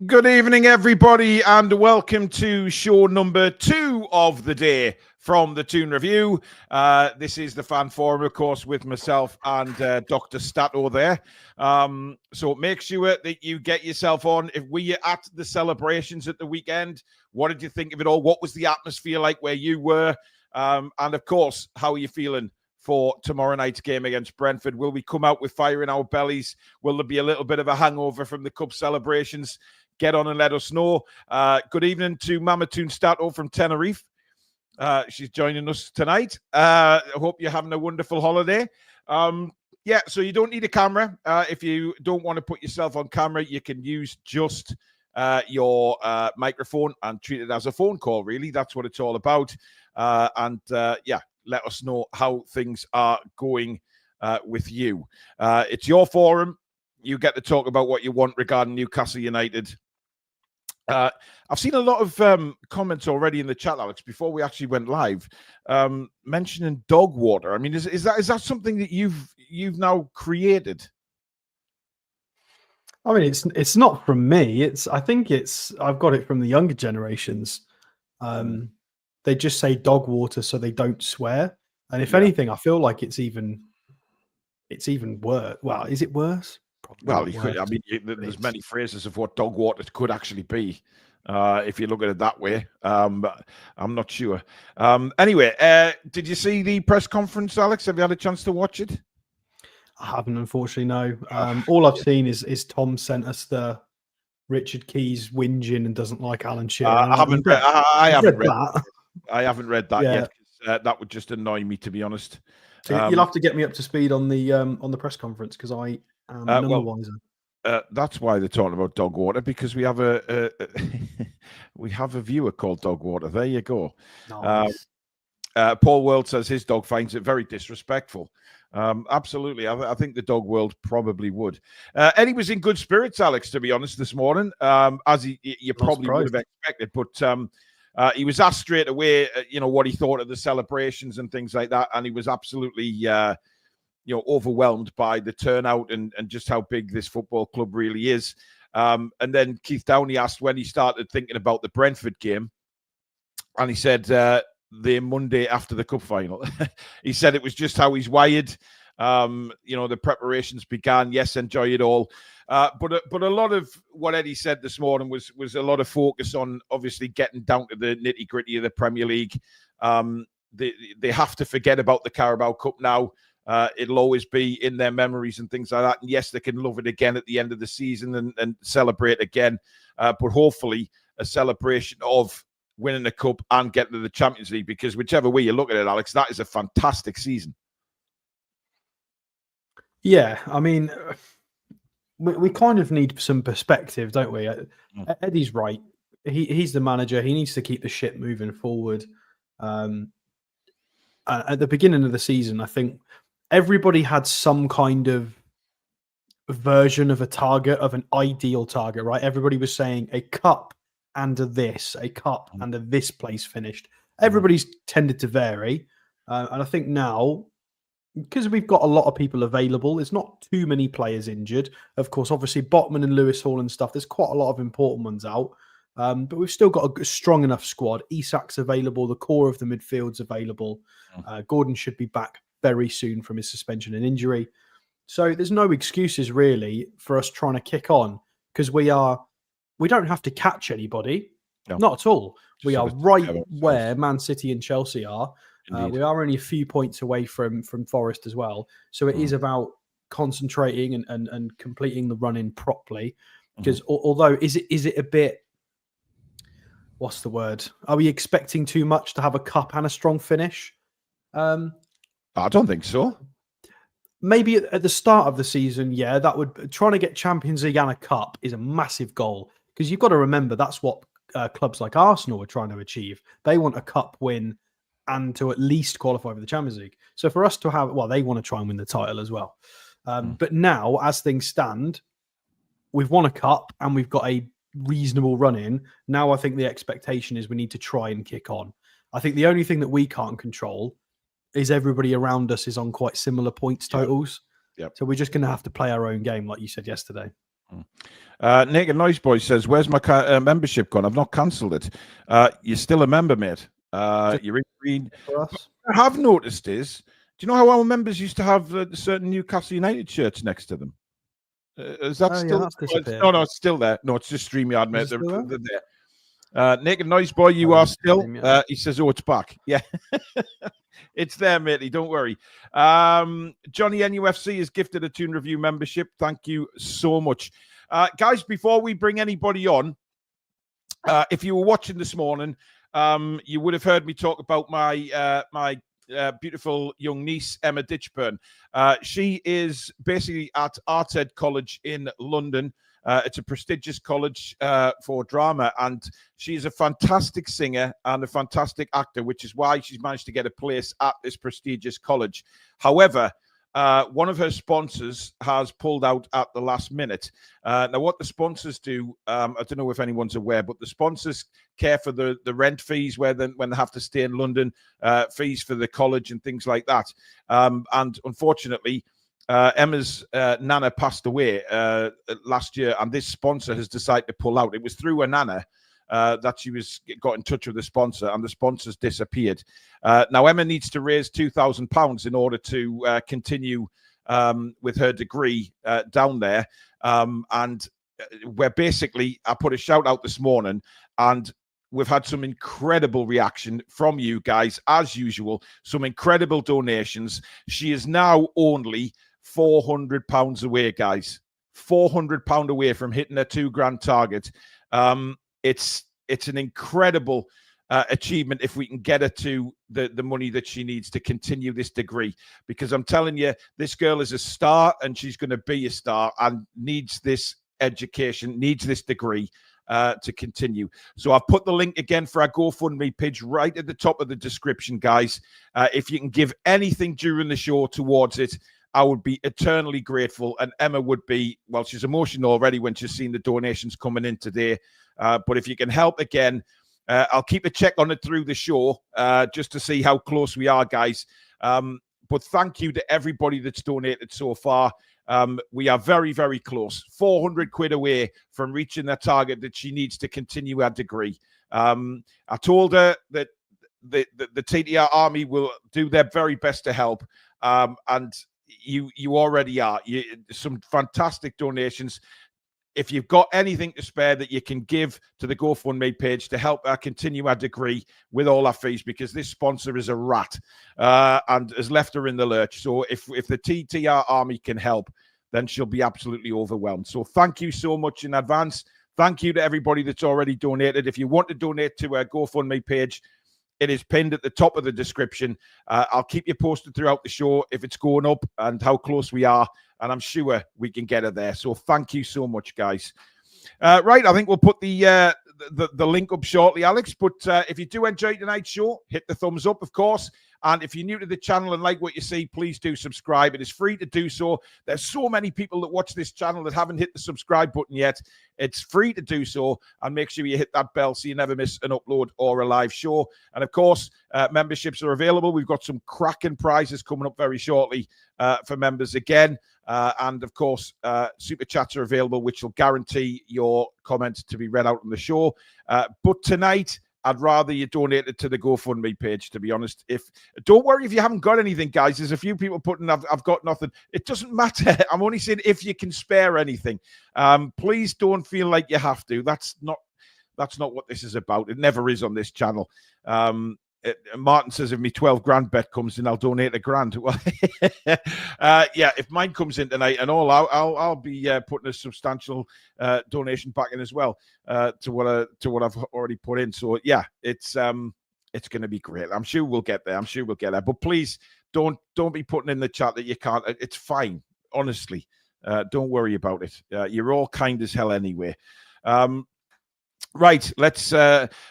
Good evening, everybody, and welcome to show number 2 of the day from the Toon Review. This is the fan forum, of course, with myself and Dr. Stato there. So make sure that you get yourself on. If we are at the celebrations at the weekend, what did you think of it all? What was the atmosphere like where you were? And of course, how are you feeling for tomorrow night's game against Brentford? Will we come out with fire in our bellies? Will there be a little bit of a hangover from the Cup celebrations? Get on and let us know. Good evening to Mama Toon Stato from Tenerife. She's joining us tonight. I hope you're having a wonderful holiday. Yeah, so you don't need a camera. If you don't want to put yourself on camera, you can use just your microphone and treat it as a phone call, really. That's what it's all about. Yeah, let us know how things are going with you. It's your forum. You get to talk about what you want regarding Newcastle United. I've seen a lot of comments already in the chat, Alex, before we actually went live, mentioning dog water. I mean, is that something that you've now created? I mean, it's not from me. I've got it from the younger generations. They just say dog water so they don't swear. And if anything, I feel like it's even worse. Well, is it worse? Well, you could. I mean, there's many phrases of what dog water could actually be, if you look at it that way. But I'm not sure. Anyway, did you see the press conference, Alex? Have you had a chance to watch it? I haven't, unfortunately, no. All I've seen is Tom sent us the Richard Keys whinging and doesn't like Alan Shearer. I haven't read that. I haven't read that yet. That would just annoy me, to be honest. So you'll have to get me up to speed on the press conference, because I am none wiser. That's why they're talking about dog water, because we have a viewer called Dog Water. There you go. Nice. Paul World says his dog finds it very disrespectful. Absolutely. I think the dog world probably would. Eddie was in good spirits, Alex, to be honest, this morning, as you probably would have expected. But he was asked straight away, what he thought of the celebrations and things like that, and he was absolutely, overwhelmed by the turnout and just how big this football club really is. And then Keith Downey asked when he started thinking about the Brentford game, and he said the Monday after the cup final. He said it was just how he's wired. The preparations began. Yes, enjoy it all. But a lot of what Eddie said this morning was a lot of focus on obviously getting down to the nitty gritty of the Premier League. They have to forget about the Carabao Cup now. It'll always be in their memories and things like that. And yes, they can love it again at the end of the season and celebrate again. But hopefully a celebration of winning the cup and getting to the Champions League, because whichever way you look at it, Alex, that is a fantastic season. Yeah, I mean, we kind of need some perspective, don't we? Eddie's right. He's the manager. He needs to keep the ship moving forward. At the beginning of the season, I think everybody had some kind of version of a target, of an ideal target, right? Everybody was saying a cup and a cup and this place finished. Everybody's tended to vary. And I think now, because we've got a lot of people available, there's not too many players injured. Of course, obviously, Botman and Lewis Hall and stuff, there's quite a lot of important ones out. But we've still got a strong enough squad. Isak's available. The core of the midfield's available. Gordon should be back very soon from his suspension and injury. So there's no excuses, really, for us trying to kick on, because we don't have to catch anybody. No. Not at all. We are right where Man City and Chelsea are. We are only a few points away from Forest as well. So it is about concentrating and completing the run-in properly. Because although, is it a bit, what's the word? Are we expecting too much to have a cup and a strong finish? I don't think so. Maybe at the start of the season, yeah, trying to get Champions League and a cup is a massive goal, because you've got to remember that's what clubs like Arsenal are trying to achieve. They want a cup win and to at least qualify for the Champions League. So for us to have, they want to try and win the title as well. But now, as things stand, we've won a cup and we've got a reasonable run in. Now I think the expectation is we need to try and kick on. I think the only thing that we can't control is everybody around us is on quite similar points totals. Yep. So we're just going to have to play our own game, like you said yesterday. Naked Noise Boy says, "Where's my membership gone? I've not cancelled it. You're still a member, mate. You're in green." For us. What I have noticed is, do you know how our members used to have certain Newcastle United shirts next to them? Is that still? That's disappeared. No, it's still there. No, it's just StreamYard, mate. They're there. Naked Noise Boy, you are still. He says, "Oh, it's back." Yeah, it's there, matey. Don't worry. Johnny NUFC is gifted a Toon Review membership. Thank you so much, guys. Before we bring anybody on, if you were watching this morning, you would have heard me talk about my beautiful young niece, Emma Ditchburn. She is basically at Arts Ed College in London. It's a prestigious college for drama, and she's a fantastic singer and a fantastic actor, which is why she's managed to get a place at this prestigious college. However, one of her sponsors has pulled out at the last minute. Now, what the sponsors do, I don't know if anyone's aware, but the sponsors care for the rent fees when they have to stay in London, fees for the college and things like that. And unfortunately, Emma's nana passed away last year, and this sponsor has decided to pull out. It was through her nana that she got in touch with the sponsor, and the sponsor's disappeared. Now Emma needs to raise £2,000 in order to continue with her degree down there. And we're basically, I put a shout out this morning, and we've had some incredible reaction from you guys, as usual, some incredible donations. She is now only £400 away, guys. £400 away from hitting her £2,000 target. It's an incredible achievement if we can get her to the money that she needs to continue this degree, because I'm telling you, this girl is a star, and she's going to be a star, and needs this education, needs this degree to continue. So I've put the link again for our GoFundMe page right at the top of the description, guys. If you can give anything during the show towards it, I would be eternally grateful. And Emma would be, well, she's emotional already when she's seen the donations coming in today. But if you can help again, I'll keep a check on it through the show just to see how close we are, guys. But thank you to everybody that's donated so far. We are very, very close. 400 quid away from reaching the target that she needs to continue her degree. I told her that the TTR Army will do their very best to help. And you already are. Some fantastic donations. If you've got anything to spare that you can give to the GoFundMe page to help her continue her degree with all our fees, because this sponsor is a rat and has left her in the lurch. So if the TTR Army can help, then she'll be absolutely overwhelmed. So thank you so much in advance. Thank you to everybody that's already donated. If you want to donate to our GoFundMe page, it is pinned at the top of the description. I'll keep you posted throughout the show if it's going up and how close we are. And I'm sure we can get her there. So thank you so much, guys. Right, I think we'll put the link up shortly, Alex. But if you do enjoy tonight's show, hit the thumbs up, of course. And if you're new to the channel and like what you see, please do subscribe. It is free to do so. There's so many people that watch this channel that haven't hit the subscribe button yet. It's free to do so. And make sure you hit that bell so you never miss an upload or a live show. And of course, memberships are available. We've got some cracking prizes coming up very shortly for members again. And of course, super chats are available, which will guarantee your comments to be read out on the show. But tonight, I'd rather you donate it to the GoFundMe page, to be honest. Don't worry if you haven't got anything, guys. There's a few people putting, I've got nothing. It doesn't matter. I'm only saying if you can spare anything. Please don't feel like you have to. That's not what this is about. It never is on this channel. Martin says if me 12 grand bet comes in, I'll donate £1,000. Well, yeah, if mine comes in tonight and all, I'll be putting a substantial donation back in as well to what I've already put in. So yeah, it's going to be great. I'm sure we'll get there. But please don't be putting in the chat that you can't. It's fine, honestly. Don't worry about it. You're all kind as hell anyway. Right, let's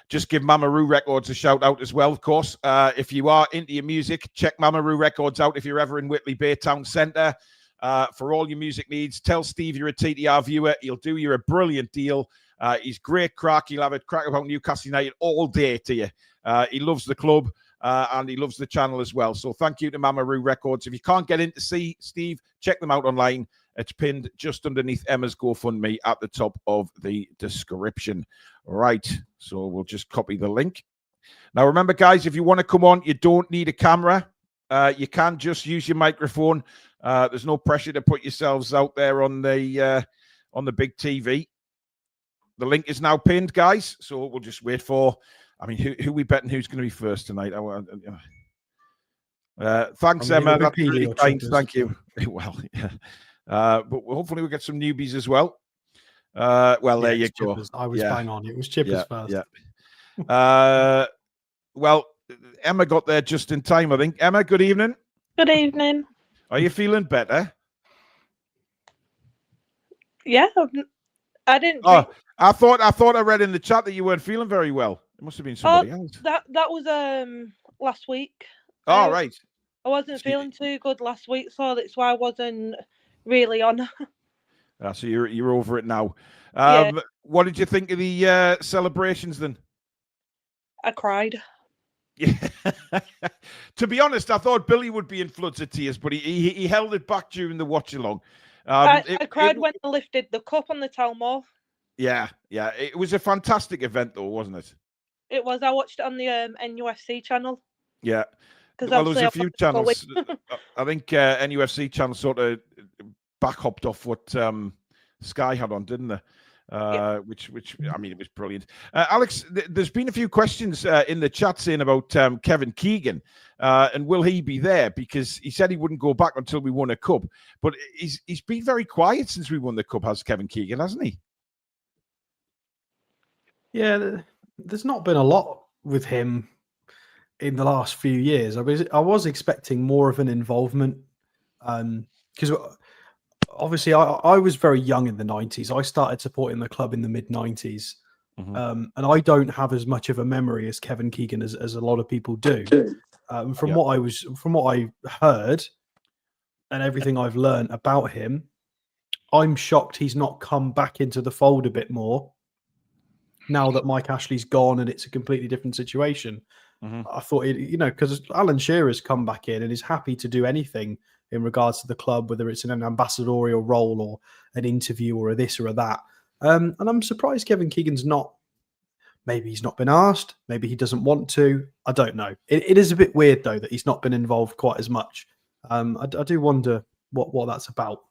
just give Mamaroo Records a shout out as well, of course. If you are into your music, check Mamaroo Records out if you're ever in Whitley Bay Town Centre. For all your music needs, tell Steve you're a TTR viewer. He'll do you a brilliant deal. He's great crack. He'll have a crack about Newcastle United all day to you. He loves the club and he loves the channel as well. So thank you to Mamaroo Records. If you can't get in to see Steve, check them out online. It's pinned just underneath Emma's GoFundMe at the top of the description. Right, so we'll just copy the link. Now, remember, guys, if you want to come on, you don't need a camera. You can just use your microphone. There's no pressure to put yourselves out there on the big TV. The link is now pinned, guys. So we'll just wait for. I mean, who we betting who's going to be first tonight? Thanks, Emma. That's really kind. Thank you. Well, yeah. But hopefully we'll get some newbies as well. There you go. I was bang on. It was Chippers first. Yeah. Well, Emma got there just in time, I think. Emma, good evening. Good evening. Are you feeling better? Yeah, I didn't. Oh, I thought I read in the chat that you weren't feeling very well. It must have been somebody else. That was last week. Oh, right. I wasn't feeling too good last week, so that's why I wasn't really on. So you're over it now. Yeah. What did you think of the celebrations then? I cried. Yeah. To be honest, I thought Billy would be in floods of tears, but he held it back during the watch along. I cried when they lifted the cup on the Telmore. Yeah. It was a fantastic event, though, wasn't it? It was. I watched it on the NUFC channel. Yeah. Because there was a few channels. I think NUFC channel sort of back hopped off what Sky had on, didn't they? Which I mean, it was brilliant. Alex, there's been a few questions in the chat saying about Kevin Keegan and will he be there, because he said he wouldn't go back until we won a cup, but he's been very quiet since we won the cup, has Kevin Keegan, hasn't he? Yeah, there's not been a lot with him in the last few years. I was expecting more of an involvement because obviously I was very young in the 90s. I started supporting the club in the mid-90s. And I don't have as much of a memory as Kevin Keegan as a lot of people do. From what I heard and everything I've learned about him, I'm shocked he's not come back into the fold a bit more now that Mike Ashley's gone and it's a completely different situation. I thought, because Alan Shearer's come back in and is happy to do anything in regards to the club, whether it's in an ambassadorial role or an interview or a this or a that. And I'm surprised Kevin Keegan's not. Maybe he's not been asked. Maybe he doesn't want to. I don't know. It is a bit weird, though, that he's not been involved quite as much. I do wonder what that's about.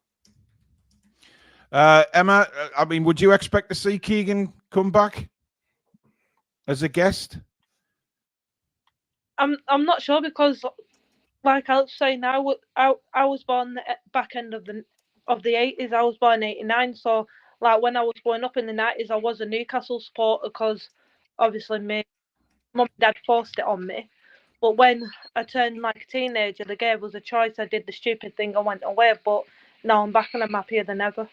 Emma, I mean, would you expect to see Keegan come back as a guest? I'm not sure, because, like I was saying, I was born at the back end of the 80s. I was born in 89, so like when I was growing up in the 90s, I was a Newcastle supporter because obviously my mum and dad forced it on me. But when I turned like a teenager, they gave us a choice. I did the stupid thing. I went away, but now I'm back and I'm happier than ever.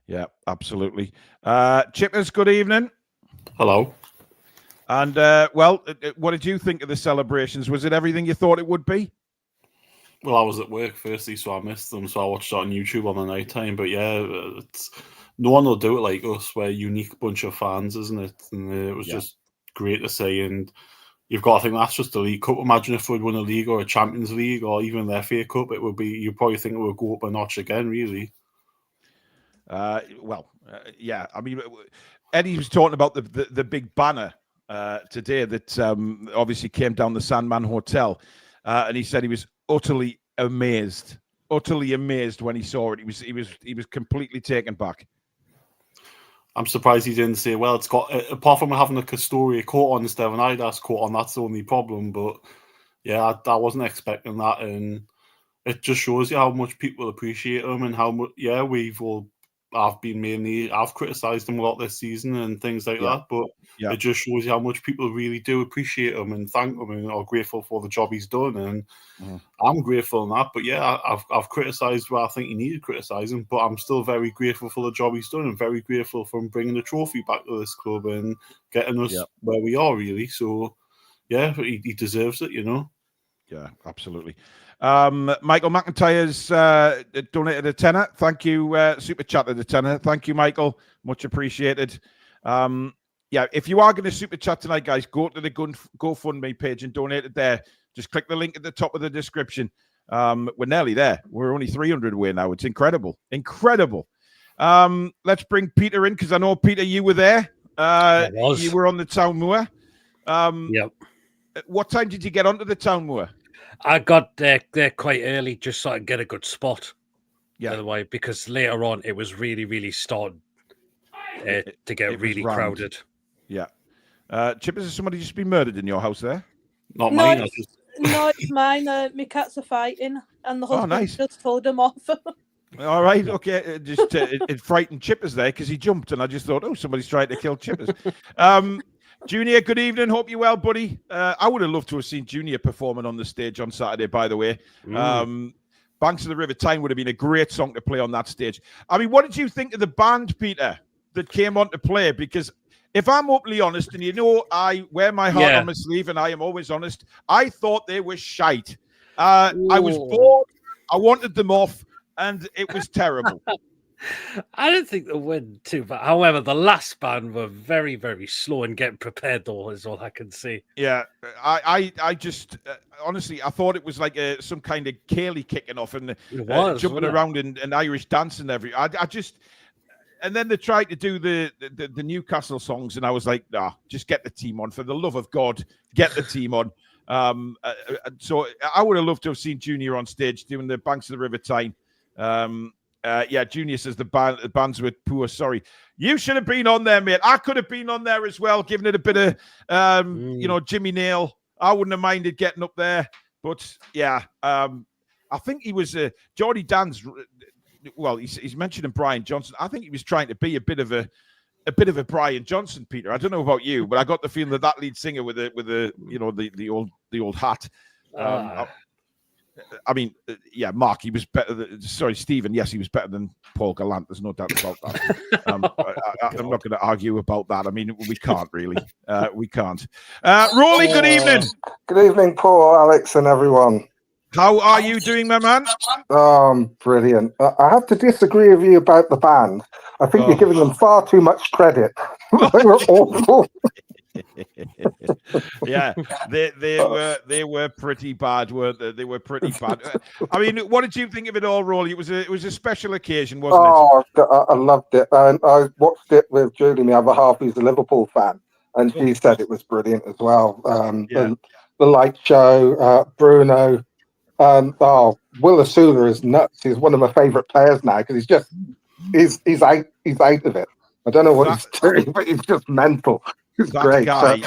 Yeah, absolutely. Chippers, good evening. Hello. And, what did you think of the celebrations? Was it everything you thought it would be? Well, I was at work firstly, so I missed them. So I watched it on YouTube on the night time. But yeah, no one will do it like us. We're a unique bunch of fans, isn't it? And it was just great to see. And you've got to think that's just the League Cup. Imagine if we'd won a league or a Champions League or even the FA Cup, it would be. You probably think it would go up a notch again, really. Yeah. I mean, Eddie was talking about the big banner today that obviously came down the Sandman Hotel, and he said he was utterly amazed when he saw it. He was completely taken back. I'm surprised he didn't say, well, it's got, apart from having a Castoria coat on instead of an Adidas coat on, that's the only problem. But yeah, I wasn't expecting that, and it just shows you how much people appreciate him and how much. Yeah, I've criticised him a lot this season and things like that, but it just shows you how much people really do appreciate him and thank him and are grateful for the job he's done. And I'm grateful in that. But yeah, I've criticised where I think he needed criticising, but I'm still very grateful for the job he's done and very grateful for him bringing the trophy back to this club and getting us where we are, really. So yeah, he deserves it, Yeah, absolutely. Michael McIntyre's donated a tenner. Thank you. Super chat at the tenner. Thank you, Michael. Much appreciated. If you are going to super chat tonight, guys, go to the GoFundMe page and donate it there. Just click the link at the top of the description. We're nearly there. We're only 300 away now. It's incredible. Incredible. Let's bring Peter in, because I know, Peter, you were there. You were on the Town Moor. Yep. What time did you get onto the Town Moor? I got there quite early just so I could get a good spot. Yeah. By the way, because later on it was really, really starting to get really crowded. Yeah. Chip, has somebody just been murdered in your house there? Not No, mine. No, it's mine. My cats are fighting, and the husband nice. just told them off. All right, okay. It frightened Chippers there because he jumped, and I just thought, oh, somebody's trying to kill Chippers. Junior, good evening. Hope you're well, buddy. I would have loved to have seen Junior performing on the stage on Saturday, by the way. Banks of the River Tyne would have been a great song to play on that stage. I mean, what did you think of the band, Peter, that came on to play? Because if I'm openly honest, and you know I wear my heart on my sleeve and I am always honest, I thought they were shite. I was bored. I wanted them off, and it was terrible. I don't think they went too bad. However, the last band were very, very slow in getting prepared, though, is all I can see. Yeah, I just honestly, I thought it was like some kind of Cayley kicking off and jumping around and Irish dancing and then they tried to do the Newcastle songs, and I was like, nah, just get the team on. For the love of God, get the team on. So I would have loved to have seen Junior on stage doing the Banks of the River Tyne. Junior says the bands were poor. Sorry, you should have been on there, mate. I could have been on there as well, giving it a bit of, Jimmy Nail. I wouldn't have minded getting up there, but yeah, I think he was Geordie Dan's. Well, he's mentioning Brian Johnson. I think he was trying to be a bit of a Brian Johnson, Peter. I don't know about you, but I got the feeling that lead singer with the old hat. I mean, Mark, he was better. Stephen, yes, he was better than Paul Gallant. There's no doubt about that. I'm not going to argue about that. I mean, we can't really. We can't. Rolly, good evening. Good evening, Paul, Alex, and everyone. How are you doing, my man? Brilliant. I have to disagree with you about the band. I think you're giving them far too much credit. They were awful. Yeah, they were pretty bad, weren't they? They were pretty bad. I mean, what did you think of it all, Rolly? It was a special occasion, wasn't it? I loved it. And I watched it with Julie, my other half, who's a Liverpool fan, and she said it was brilliant as well. The light show, Bruno. Will Asula is nuts. He's one of my favourite players now because he's out of it. I don't know what he's doing, but he's just mental. He's great. Guy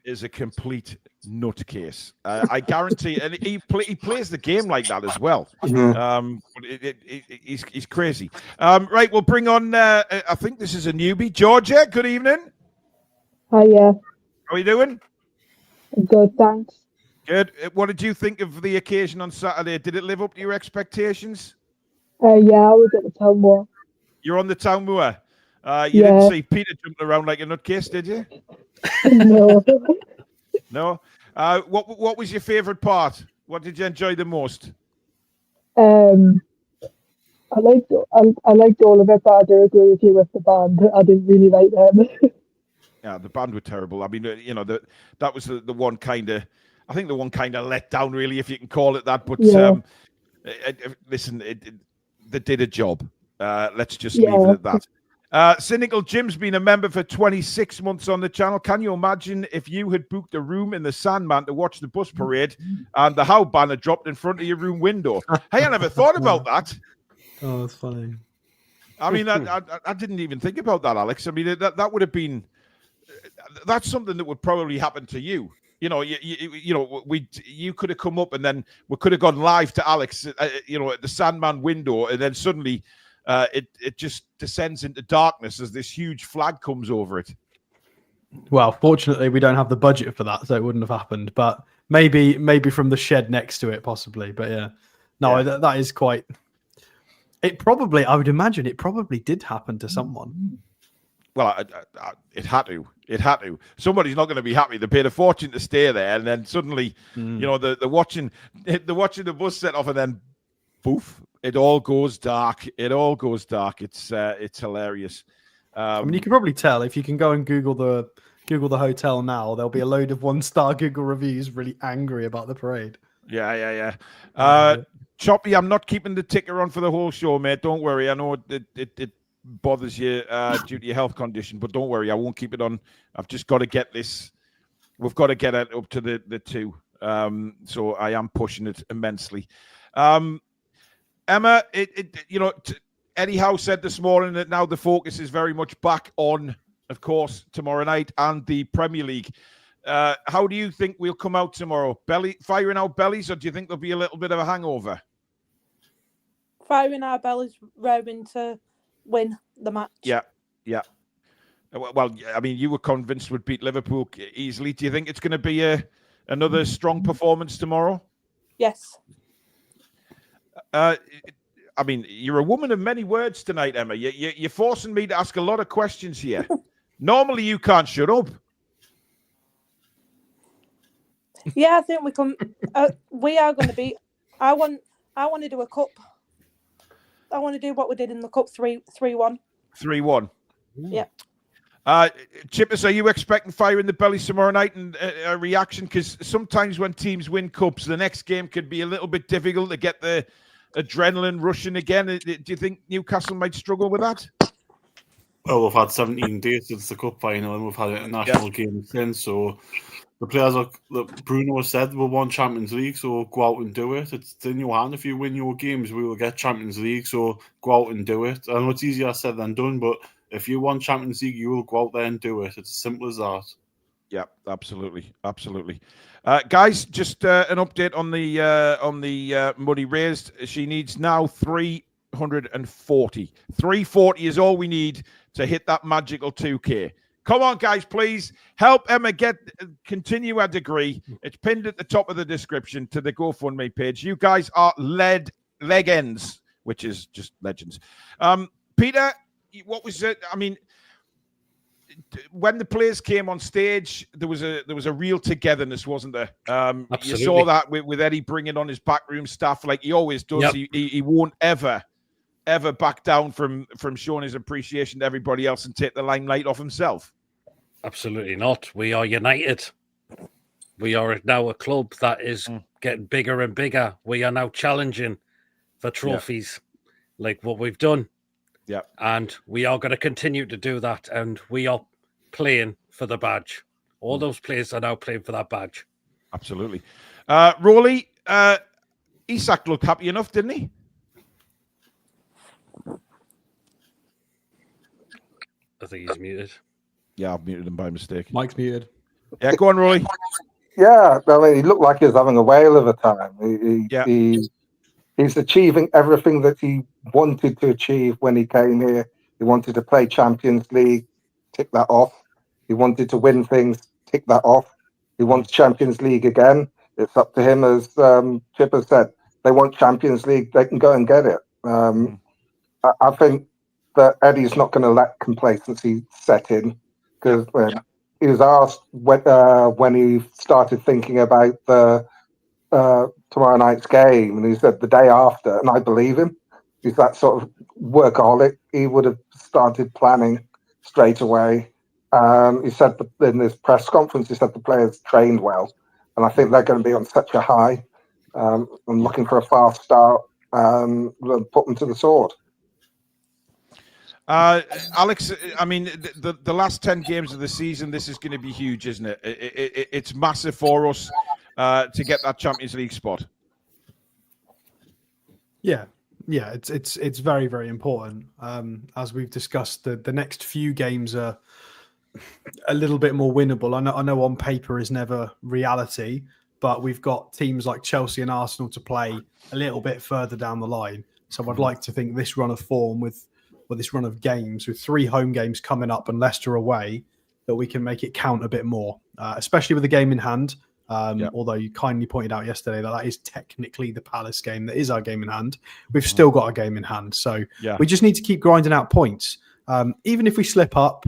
is a complete nutcase. I guarantee, and he plays the game like that as well. But he's crazy. Right, we'll bring on. I think this is a newbie, Georgia. Good evening. Hi, how are you doing? Good, thanks. Good. What did you think of the occasion on Saturday? Did it live up to your expectations? I was at the Town Moor. You're on the Town Moor. You didn't see Peter jumping around like a nutcase, did you? No. No. What was your favourite part? What did you enjoy the most? I liked all of it, but I do agree with you with the band. I didn't really like them. Yeah, the band were terrible. I mean, that was the one kind of. I think the one kind of let down, really, if you can call it that. But listen, they did a job. Let's just leave it at that. Cynical Jim's been a member for 26 months on the channel. Can you imagine if you had booked a room in the Sandman to watch the bus parade and the Howe banner dropped in front of your room window? Hey, I never thought about that. Oh, that's funny. I mean, I didn't even think about that, Alex. I mean, that would have been. That's something that would probably happen to you. You could have come up and then we could have gone live to Alex, at the Sandman window, and then suddenly it just descends into darkness as this huge flag comes over it. Well, fortunately, we don't have the budget for that, so it wouldn't have happened. But maybe from the shed next to it, possibly. But yeah, no, that is quite. It probably, I would imagine, it probably did happen to someone. Well, it had to. It had to. Somebody's not going to be happy. They paid a fortune to stay there, and then suddenly, they're watching the bus set off, and then, poof! It all goes dark. It all goes dark. It's hilarious. I mean, you can probably tell if you can go and Google the hotel now. There'll be a load of 1-star Google reviews really angry about the parade. Yeah. Choppy, I'm not keeping the ticker on for the whole show, mate. Don't worry. I know it bothers you due to your health condition, but don't worry. I won't keep it on. I've just got to get this. We've got to get it up to the 2. So I am pushing it immensely. Emma, Eddie Howe said this morning that now the focus is very much back on, of course, tomorrow night and the Premier League. How do you think we'll come out tomorrow? Firing our bellies, or do you think there'll be a little bit of a hangover? Firing our bellies, rowing to win the match. Yeah. Well, I mean, you were convinced we'd beat Liverpool easily. Do you think it's going to be another strong performance tomorrow? Yes. I mean, you're a woman of many words tonight, Emma. You're forcing me to ask a lot of questions here. Normally, you can't shut up. Yeah, I think we can. We are going to be. I want to do a cup. I want to do what we did in the cup 3-1. 3-1. Yeah. Chippers, are you expecting fire in the belly tomorrow night and a reaction? Because sometimes when teams win cups, the next game could be a little bit difficult to get the adrenaline rushing again. Do you think Newcastle might struggle with that? Well, we've had 17 days since the cup final, and we've had international games since. So the players, Bruno said, we won Champions League, so go out and do it. It's in your hand. If you win your games, we will get Champions League, so go out and do it. I know it's easier said than done, but if you want Champions League, you will go out there and do it. It's as simple as that. Yeah, absolutely. Guys, just an update on the money raised. She needs now 340. 340 is all we need to hit that magical 2K. Come on, guys, please help Emma continue her degree. It's pinned at the top of the description to the GoFundMe page. You guys are legends, which is just legends. Peter, what was it? I mean, when the players came on stage, there was a real togetherness, wasn't there? You saw that with Eddie bringing on his backroom staff like he always does. Yep. He won't ever back down from showing his appreciation to everybody else and take the limelight off himself. Absolutely not. We are united. We are now a club that is getting bigger and bigger. We are now challenging for trophies like what we've done. Yeah. And we are going to continue to do that. And we are playing for the badge. All those players are now playing for that badge. Absolutely. Rowley, Isak looked happy enough, didn't he? I think he's muted. Yeah, I've muted him by mistake. Mike's muted. Yeah, go on, Roy. Yeah, I mean, he looked like he was having a whale of a time. He's achieving everything that he wanted to achieve when he came here. He wanted to play Champions League, tick that off. He wanted to win things, tick that off. He wants Champions League again. It's up to him, as Chipper said. They want Champions League, they can go and get it. I think that Eddie's not going to let complacency set in, because when he was asked when he started thinking about the tomorrow night's game, and he said the day after, and I believe him. He's that sort of workaholic. He would have started planning straight away. He said in this press conference, he said the players trained well, and I think they're going to be on such a high. I'm looking for a fast start and put them to the sword. Alex, I mean, the last 10 games of the season, this is going to be huge, isn't it? It's massive for us to get that Champions League spot. Yeah, it's very, very important. As we've discussed, the next few games are a little bit more winnable. I know on paper is never reality, but we've got teams like Chelsea and Arsenal to play a little bit further down the line. So I'd like to think this run of form with this run of games, with 3 home games coming up and Leicester away, that we can make it count a bit more, especially with the game in hand. Although you kindly pointed out yesterday that is technically the Palace game. That is our game in hand. We've still got a game in hand. So we just need to keep grinding out points. Even if we slip up,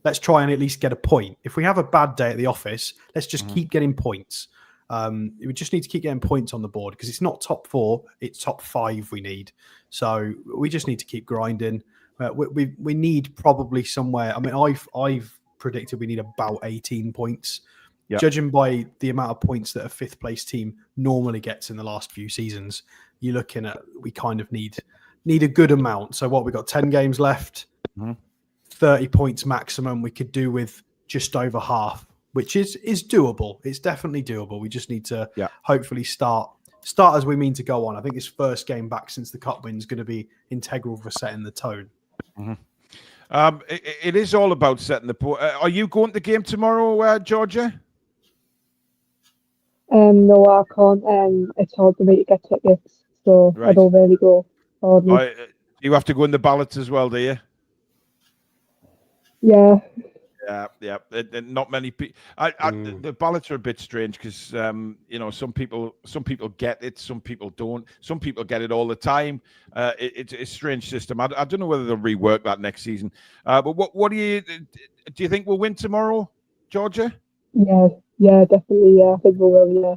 let's try and at least get a point. If we have a bad day at the office, let's just keep getting points. We just need to keep getting points on the board, because it's not top 4, it's top 5 we need. So we just need to keep grinding. We need probably somewhere. I mean, I've predicted we need about 18 points judging by the amount of points that a fifth place team normally gets in the last few seasons, you're looking at we kind of need a good amount. So what, we got 10 games left, 30 points maximum. We could do with just over half, which is doable. It's definitely doable. We just need to hopefully start as we mean to go on. I think this first game back since the cup win is going to be integral for setting the tone. It is all about setting the tone. Are you going to the game tomorrow, Georgia? No, I can't. It's hard for me to get tickets, so I don't really go. You have to go in the ballots as well, do you? Yeah. Yeah. Not many people. The ballots are a bit strange because some people get it, some people don't. Some people get it all the time. It's a strange system. I don't know whether they'll rework that next season. But what do you think we'll win tomorrow, Georgia? Yeah, definitely. Yeah, I think we will. Yeah.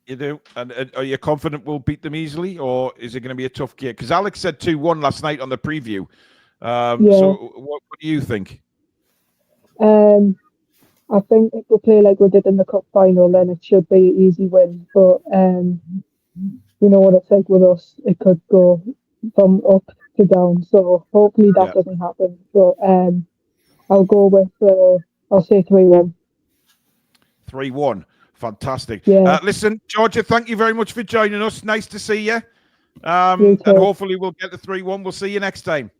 You do? And are you confident we'll beat them easily, or is it going to be a tough game? Because Alex said 2-1 last night on the preview. So what do you think? I think if we play like we did in the cup final, then it should be an easy win. But you know what it's like with us; it could go from up to down. So hopefully that doesn't happen. But I'll go with I'll say 3-1. 3-1. Fantastic. Yeah. Listen, Georgia, thank you very much for joining us. Nice to see you. And hopefully we'll get the 3-1. We'll see you next time.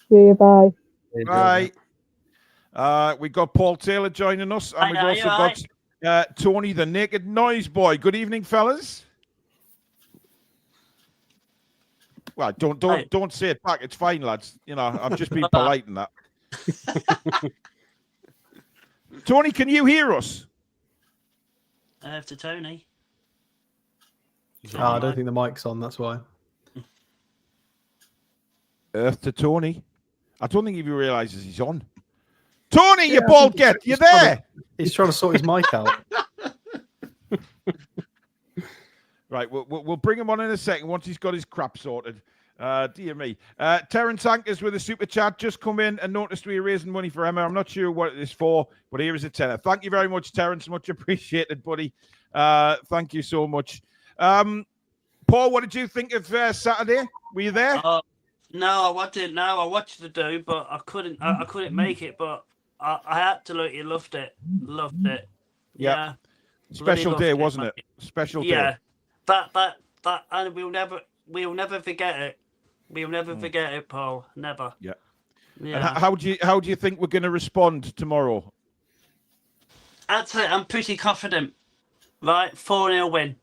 See you. Bye. Bye. We got Paul Taylor joining us, and we've also got Tony, the Naked Noise Boy. Good evening, fellas. Well, don't say it back. It's fine, lads. You know, I'm just being polite in that. Tony, can you hear us? To Tony. I don't think the mic's on. That's why. Earth to Tony. I don't think he realizes he's on. Tony, you bald get, you there? He's trying to sort his mic out. Right, we'll bring him on in a second once he's got his crap sorted. Dear me. Terence Ankers with a super chat just come in and noticed we are raising money for Emma. I'm not sure what it is for, but here is a tenner. Thank you very much, Terence. Much appreciated, buddy. Thank you so much. Paul, what did you think of Saturday? Were you there? No, I wasn't. No, I watched the do, but I couldn't. I couldn't make it, but I absolutely loved it. Loved it. Yeah. Special day, wasn't it? Special day. Yeah. That, and we'll never forget it. We'll never forget it, Paul. Never. Yeah. And how do you think we're going to respond tomorrow? I'd say I'm pretty confident. Right, 4-0 win.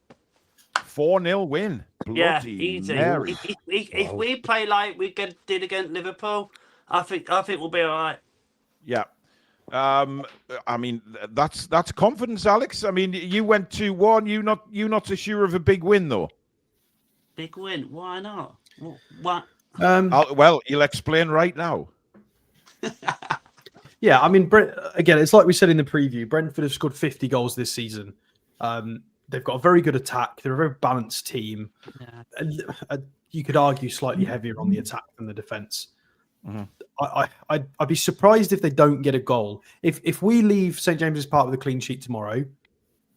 4-0 win. Bloody easy. If we play like we did against Liverpool, I think we'll be all right. Yeah. I mean, that's confidence, Alex. I mean, you went 2-1. You not so sure of a big win, though. Big win? Why not? What? Well, you'll explain right now. Yeah, I mean, again, it's like we said in the preview. Brentford have scored 50 goals this season. They've got a very good attack. They're a very balanced team. Yeah. You could argue slightly heavier on the attack than the defence. I'd be surprised if they don't get a goal. If we leave St James's Park with a clean sheet tomorrow,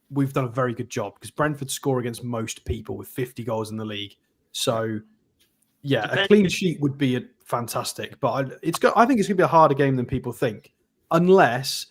we've done a very good job because Brentford score against most people with 50 goals in the league. So, yeah, a clean sheet would be fantastic. But I think it's going to be a harder game than people think, unless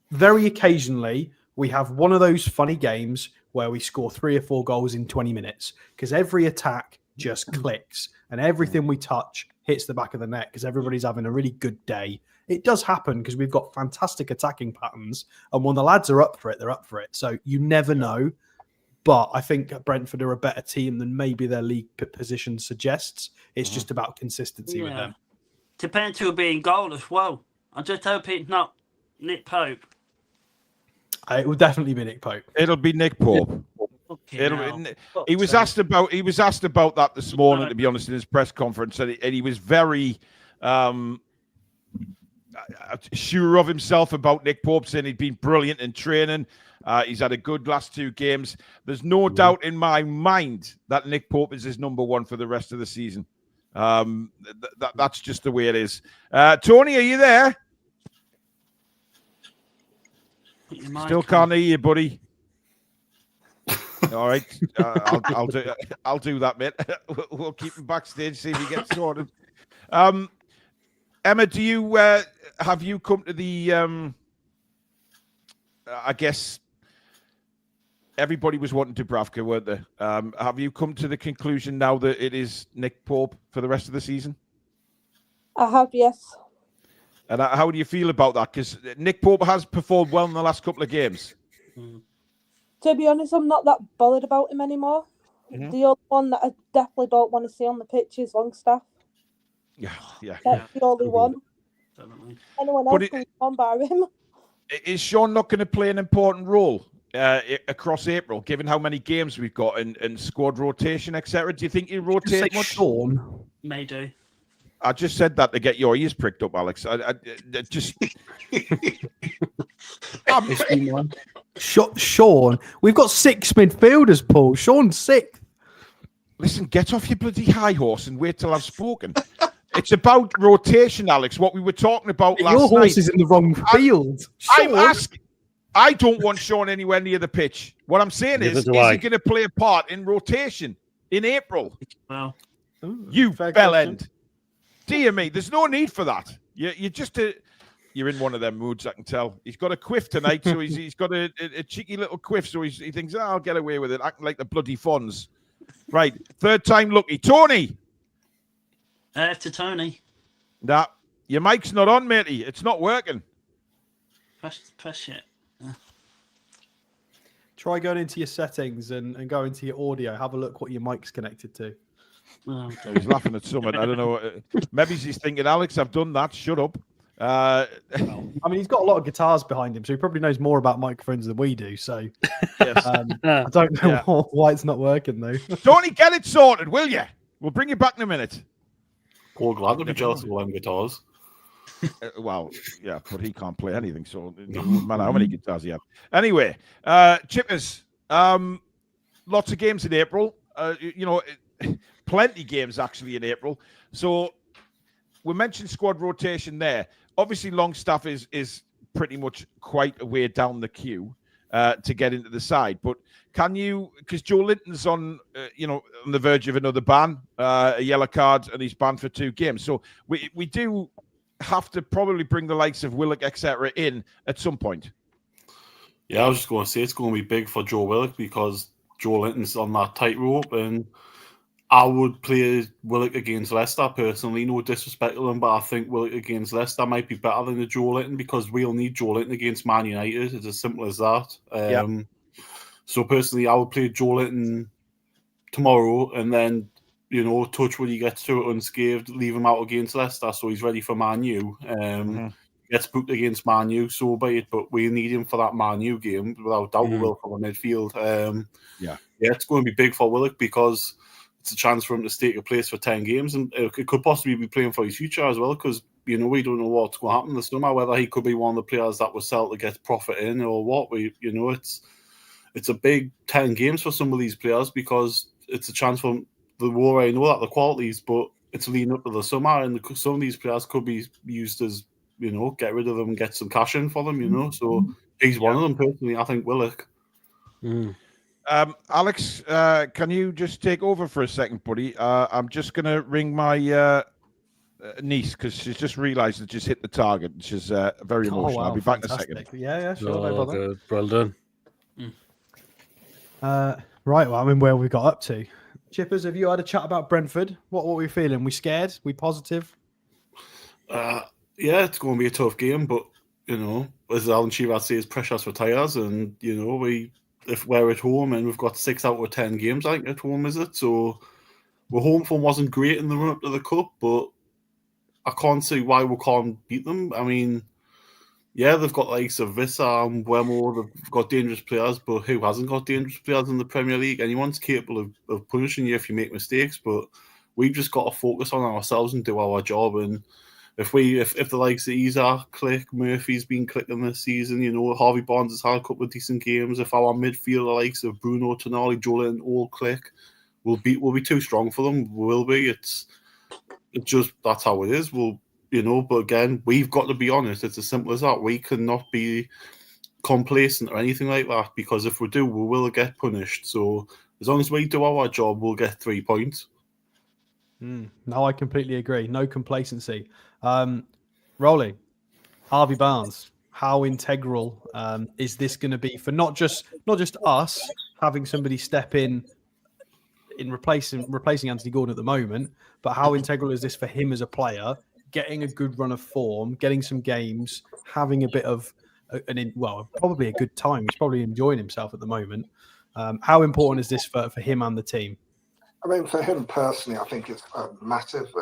very occasionally we have one of those funny games where we score 3 or 4 goals in 20 minutes because every attack just clicks and everything we touch hits the back of the net because everybody's having a really good day. It does happen because we've got fantastic attacking patterns, and when the lads are up for it, they're up for it. So you never know. But I think Brentford are a better team than maybe their league position suggests. It's just about consistency with them. Depends who will be in goal as well. I just hope it's not Nick Pope. It will definitely be Nick Pope. It'll be Nick Pope. He was asked about that this morning, to be honest, in his press conference, and he was very sure of himself about Nick Pope, saying he'd been brilliant in training. He's had a good last 2 games. There's no doubt in my mind that Nick Pope is his number 1 for the rest of the season. That's just the way it is. Tony, are you there? your mic Still can't hear you, buddy. All right, I'll do that, mate. We'll keep him backstage, see if he gets sorted. Emma, do you have you come to the? I guess everybody was wanting Dubravka, weren't they? Have you come to the conclusion now that it is Nick Pope for the rest of the season? I have, yes. And how do you feel about that? Because Nick Pope has performed well in the last couple of games. To be honest, I'm not that bothered about him anymore. Mm-hmm. The other one that I definitely don't want to see on the pitch is Longstaff. Yeah. That's the only one. Definitely. Anyone else can on bar him. Is Sean not going to play an important role across April, given how many games we've got and squad rotation, etc.? Do you think he'll rotate much? Sean may do. I just said that to get your ears pricked up, Alex. I just. Sean, we've got 6 midfielders, Paul. Sean's 6th. Listen, get off your bloody high horse and wait till I've spoken. It's about rotation, Alex. What we were talking about last night. Your horse is in the wrong field. I don't want Sean anywhere near the pitch. What I'm saying is he going to play a part in rotation in April? Well, you bellend. Dear me, there's no need for that. You're just you're in one of them moods, I can tell. He's got a quiff tonight, so he's got a cheeky little quiff, so he thinks, I'll get away with it, acting like the bloody Fonz. Right, third time lucky. Tony! To Tony. Nah, your mic's not on, matey. It's not working. Press it. Try going into your settings and go into your audio. Have a look what your mic's connected to. Oh. He's laughing at something. I don't know. Maybe he's thinking, Alex, I've done that. Shut up. I mean, he's got a lot of guitars behind him, so he probably knows more about microphones than we do. So yes. I don't know why it's not working, though. Tony, get it sorted, will you? We'll bring you back in a minute. Paul glad to be jealous of them guitars. Well, yeah, but he can't play anything, so it doesn't matter how many guitars he has. Anyway, Chippers, lots of games in April. Plenty games actually in April. So we mentioned squad rotation there. Obviously, Longstaff is pretty much quite a way down the queue to get into the side. But can you, because Joe Linton's on the verge of another ban, a yellow card, and he's banned for 2 games. So we do have to probably bring the likes of Willock, etc., in at some point. Yeah, I was just going to say it's going to be big for Joe Willock because Joe Linton's on that tightrope, and I would play Willock against Leicester personally. No disrespect to them, but I think Willock against Leicester might be better than the Joe Linton because we'll need Joe Linton against Man United. It's as simple as that. So personally, I would play Joe Linton tomorrow and then, touch when he gets to it unscathed, leave him out against Leicester so he's ready for Man U. Gets booked against Man U, so be it, but we need him for that Man U game. Without doubt, we will from the midfield. It's going to be big for Willock because it's a chance for him to stake a place for 10 games, and it could possibly be playing for his future as well because, we don't know what's going to happen this summer, whether he could be one of the players that was sold to get profit in or what. It's a big 10 games for some of these players because it's a chance for the war. I know that the qualities, but it's leading up to the summer, and some of these players could be used as, get rid of them and get some cash in for them, So he's one of them personally, I think, Willock. Alex, can you just take over for a second, buddy? I'm just going to ring my niece because she's just realised it just hit the target. She's very emotional. I'll be back in a second. Yeah, sure. No bother. Good. Well done. Right, well, where we got up to. Chippers, have you had a chat about Brentford? What were we feeling? We scared? We positive? It's going to be a tough game, but, as Alan Shearer says, pressures for tyres, and, if we're at home and we've got 6 out of 10 games, I think, at home, is it? So, our home form wasn't great in the run-up to the Cup, but I can't see why we can't beat them. I mean, they've got likes of Vissa and Wemo, they've got dangerous players, but who hasn't got dangerous players in the Premier League? Anyone's capable of punishing you if you make mistakes, but we've just got to focus on ourselves and do our job. And if the likes of Isa click, Murphy's been clicking this season, Harvey Barnes has had a couple of decent games. If our midfielder likes of Bruno, Tonali, Joel all click, we'll be too strong for them. We will be. It's just that's how it is. But again, we've got to be honest. It's as simple as that. We cannot be complacent or anything like that, because if we do, we will get punished. So as long as we do our job, we'll get 3 points. No, I completely agree. No complacency. Rolly, Harvey Barnes, how integral is this going to be for not just us having somebody step in replacing Anthony Gordon at the moment, but how integral is this for him as a player, getting a good run of form, getting some games, having a bit of probably a good time. He's probably enjoying himself at the moment. How important is this for him and the team? I mean, for him personally, I think it's a massive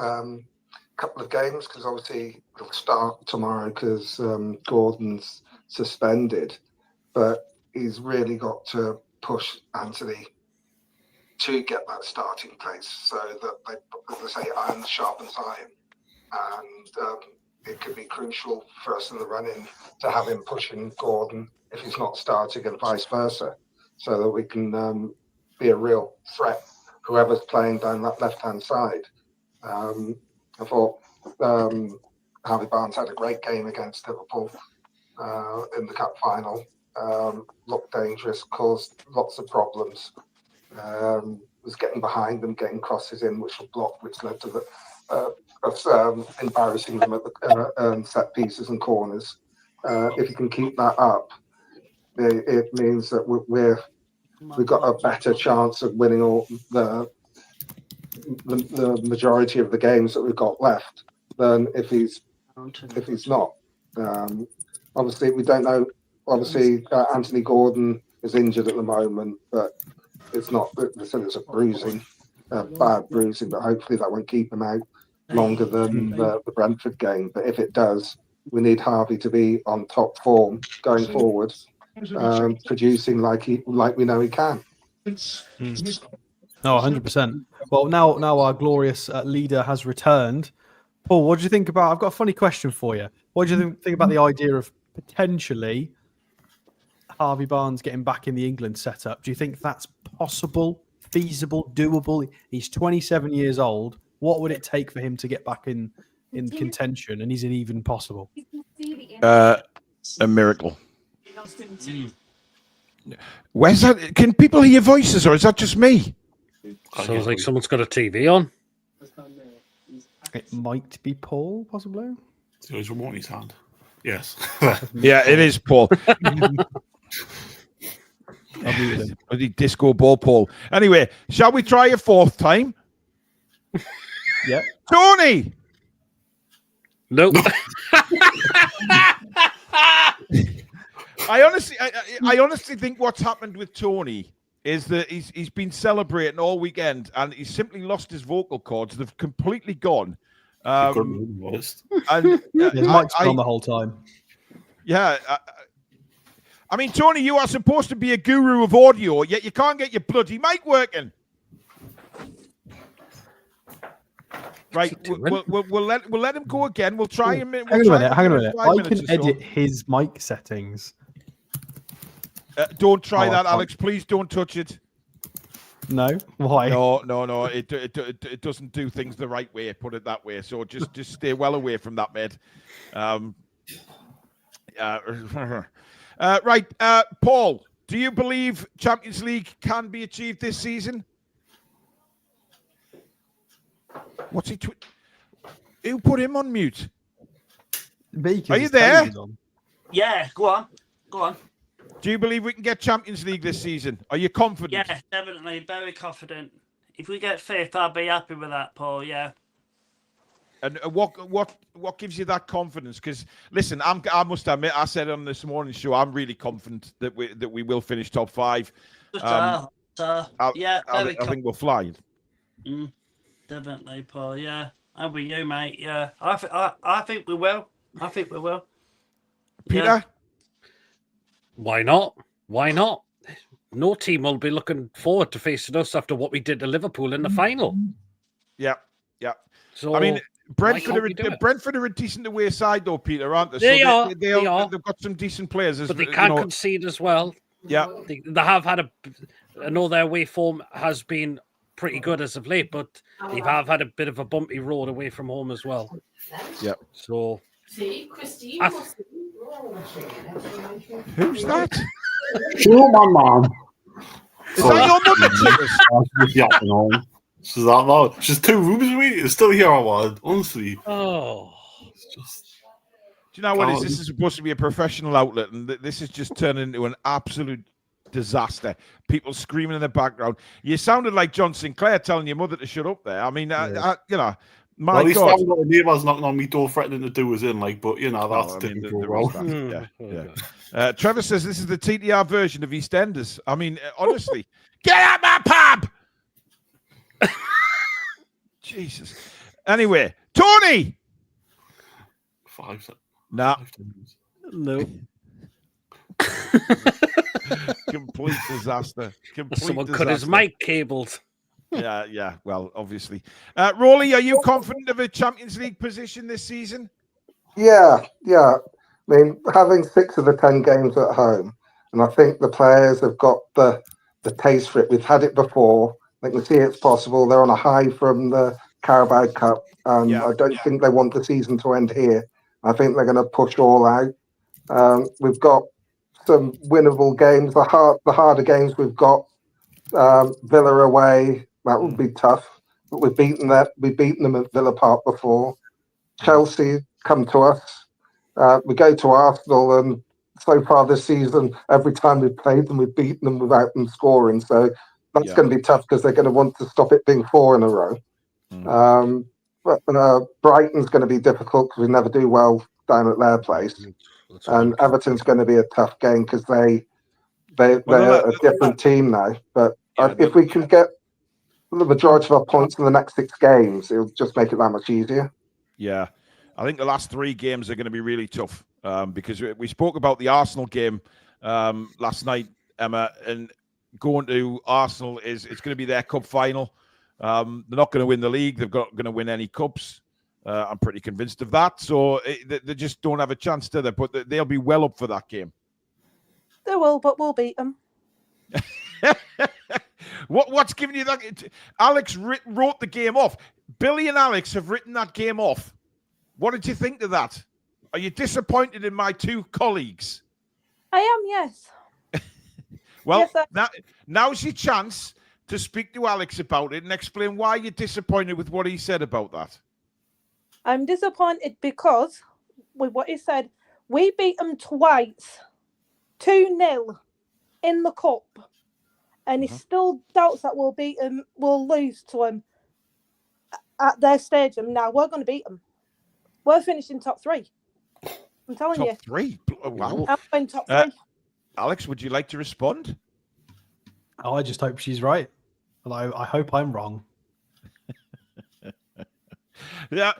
couple of games, because obviously he'll start tomorrow because Gordon's suspended, but he's really got to push Anthony to get that starting place, so that they, as I say, iron sharpens iron, and it could be crucial for us in the run-in to have him pushing Gordon if he's not starting, and vice versa, so that we can be a real threat, whoever's playing down that left-hand side. I thought Harvey Barnes had a great game against Liverpool in the cup final. Looked dangerous, caused lots of problems. Was getting behind them, getting crosses in, which were blocked, which led to embarrassing them at the set pieces and corners. If you can keep that up, it means that we've got a better chance of winning all the majority of the games that we've got left than if he's not. Obviously, we don't know. Obviously, Anthony Gordon is injured at the moment, but it's not. They said it's a bruising, bad bruising, but hopefully that won't keep him out longer than the Brentford game. But if it does, we need Harvey to be on top form going forward, producing like we know he can. No, 100%. Well, now our glorious leader has returned. Paul, what do you think about? I've got a funny question for you. What do you think about the idea of potentially Harvey Barnes getting back in the England setup? Do you think that's possible, feasible, doable? He's 27 years old. What would it take for him to get back in contention? And is it even possible? A miracle. Where's that? Can people hear voices, or is that just me? Sounds like someone's got a TV on. It might be Paul, possibly. So he's remote in his hand. Yes. Yeah, it is Paul. The disco ball, Paul. Anyway, shall we try a fourth time? Yeah. Tony! Nope. I honestly think what's happened with Tony is that he's been celebrating all weekend, and he's simply lost his vocal cords. They've completely gone. And his mic's on the whole time. Yeah. I mean, Tony, you are supposed to be a guru of audio, yet you can't get your bloody mic working. Right, we'll let him go again. We'll try him. Hang on a minute. I can edit his mic settings. Don't try that, Alex. Please don't touch it. No, why? No. It doesn't do things the right way. Put it that way. So just stay well away from that, mate. Right, Paul. Do you believe Champions League can be achieved this season? What's he? Who put him on mute? Are you there? Yeah, go on. Do you believe we can get Champions League this season? Are you confident? Yeah, definitely. Very confident. If we get fifth, I'll be happy with that, Paul. Yeah. And what gives you that confidence? Because listen, I must admit, I said on this morning's show, I'm really confident that we will finish top 5. Yeah, I think we'll fly. Definitely, Paul. Yeah, I'm with you, mate. Yeah, I think we will. Peter. Yeah. Why not? No team will be looking forward to facing us after what we did to Liverpool in the final. Yeah. So I mean, Brentford are a decent away side, though, Peter, aren't they? They are. They've got some decent players, but they can't concede as well. Yeah, they have had I know their away form has been pretty good as of late, but they have had a bit of a bumpy road away from home as well. Yeah. So Who's that? Show my mom. Is that your mother, Tibbers? She's that loud. She's 2 rooms away. It's still here, I want. Honestly. Oh. It's just... Do you know what it is? This is supposed to be a professional outlet, and this is just turning into an absolute disaster. People screaming in the background. You sounded like John Sinclair telling your mother to shut up there. I mean, you know, my at least God. I haven't got the neighbours knocking on my door threatening to do us in, like, but, you know, that's didn't go well. Yeah. Trevor says this is the TTR version of EastEnders. I mean, honestly, get out my pub! Jesus. Anyway, Tony! 5 seconds. Nah. No. Complete disaster. Someone cut his mic cables. Yeah. Well, obviously. Rolly, are you confident of a Champions League position this season? Yeah. I mean, having 6 of the 10 games at home, and I think the players have got the taste for it. We've had it before. They can see it's possible. They're on a high from the Carabao Cup. I don't think they want the season to end here. I think they're going to push all out. We've got some winnable games. The harder games we've got. Villa away, that would be tough. But we've beaten them at Villa Park before. Chelsea come to us. We go to Arsenal, and so far this season, every time we've played them, we've beaten them without them scoring. So that's going to be tough because they're going to want to stop it being 4 in a row. But Brighton's going to be difficult because we never do well down at their place. And Everton's going to be a tough game because they're a different team now. But if we can get the majority of our points in the next 6 games, it'll just make it that much easier. Yeah. I think the last 3 games are going to be really tough because we spoke about the Arsenal game last night, Emma, and going to Arsenal it's going to be their cup final. They're not going to win the league. They're not going to win any cups. I'm pretty convinced of that. So they just don't have a chance, do they? But they'll be well up for that game. They will, but we'll beat them. What's giving you that? Alex wrote the game off. Billy and Alex have written that game off. What did you think of that? Are you disappointed in my 2 colleagues? I am, yes. Well, yes, now's your chance to speak to Alex about it and explain why you're disappointed with what he said about that. I'm disappointed because, with what he said, we beat them twice, 2-0 in the cup, and he still doubts that we'll lose to them at their stadium. Now we're going to beat them. We're finishing top 3. I'm telling you. Top 3? Wow. I'm going top 3. Alex, would you like to respond? Oh, I just hope she's right. Well, I hope I'm wrong. Yeah,